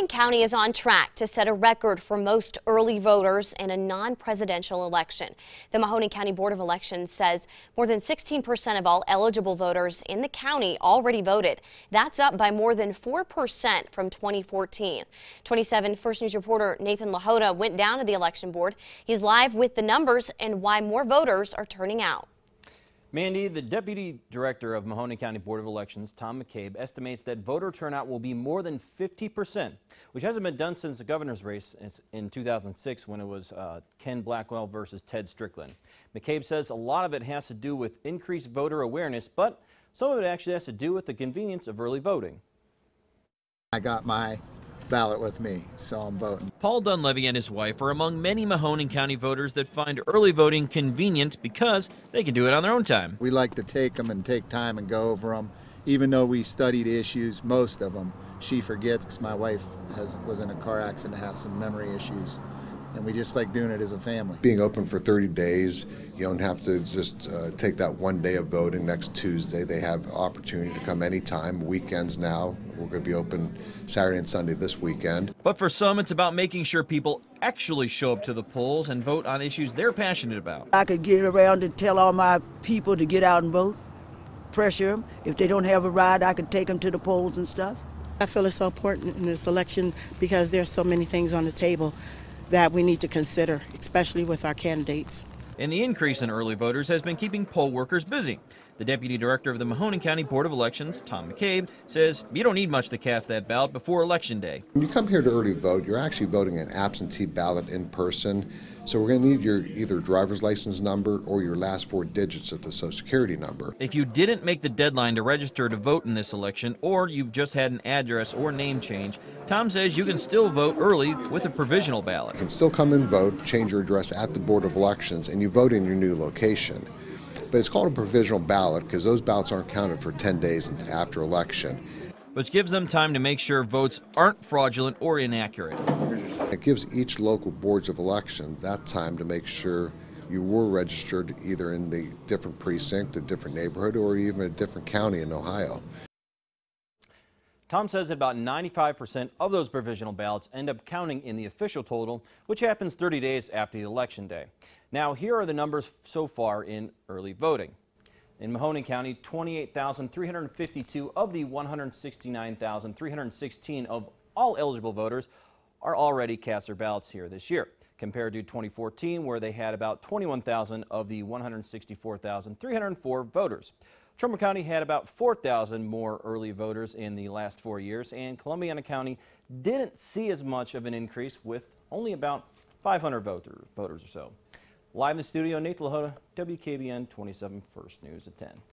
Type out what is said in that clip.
Mahoning County is on track to set a record for most early voters in a non-presidential election. The Mahoning County Board of Elections says more than 16% of all eligible voters in the county already voted. That's up by more than 4% from 2014. 27 First News reporter Nathan Lahota went down to the election board. He's live with the numbers and why more voters are turning out. Mandy, the Deputy Director of Mahoning County Board of Elections, Tom McCabe, estimates that voter turnout will be more than 50%, which hasn't been done since the governor's race in 2006 when it was Ken Blackwell versus Ted Strickland. McCabe says a lot of it has to do with increased voter awareness, but some of it actually has to do with the convenience of early voting. I got my ballot with me, so I'm voting. Paul Dunleavy and his wife are among many Mahoning County voters that find early voting convenient because they can do it on their own time. We like to take them and take time and go over them. Even though we studied issues, most of them, she forgets because my wife was in a car accident, has some memory issues. And we just like doing it as a family. Being open for 30 days, you don't have to just take that one day of voting next Tuesday. They have opportunity to come anytime, weekends now. We're going to be open Saturday and Sunday this weekend. But for some, it's about making sure people actually show up to the polls and vote on issues they're passionate about. I could get around and tell all my people to get out and vote, pressure them. If they don't have a ride, I could take them to the polls and stuff. I feel it's so important in this election because there's so many things on the table that we need to consider, especially with our candidates. And the increase in early voters has been keeping poll workers busy. The Deputy Director of the Mahoning County Board of Elections, Tom McCabe, says you don't need much to cast that ballot before Election Day. When you come here to early vote, you're actually voting an absentee ballot in person. So we're going to need your either driver's license number or your last 4 digits of the Social Security number. If you didn't make the deadline to register to vote in this election, or you've just had an address or name change, Tom says you can still vote early with a provisional ballot. You can still come and vote, change your address at the Board of Elections, and you vote in your new location. But it's called a provisional ballot because those ballots aren't counted for 10 days after election. Which gives them time to make sure votes aren't fraudulent or inaccurate. It gives each local boards of elections that time to make sure you were registered either in the different precinct, a different neighborhood, or even a different county in Ohio. Tom says that about 95% of those provisional ballots end up counting in the official total, which happens 30 days after the election day. Now, here are the numbers so far in early voting. In Mahoning County, 28,352 of the 169,316 of all eligible voters are already cast their ballots here this year, compared to 2014, where they had about 21,000 of the 164,304 voters. Trumbull County had about 4,000 more early voters in the last 4 years, and Columbiana County didn't see as much of an increase with only about 500 voters or so. Live in the studio, Nathan Lahota, WKBN 27 First News at 10.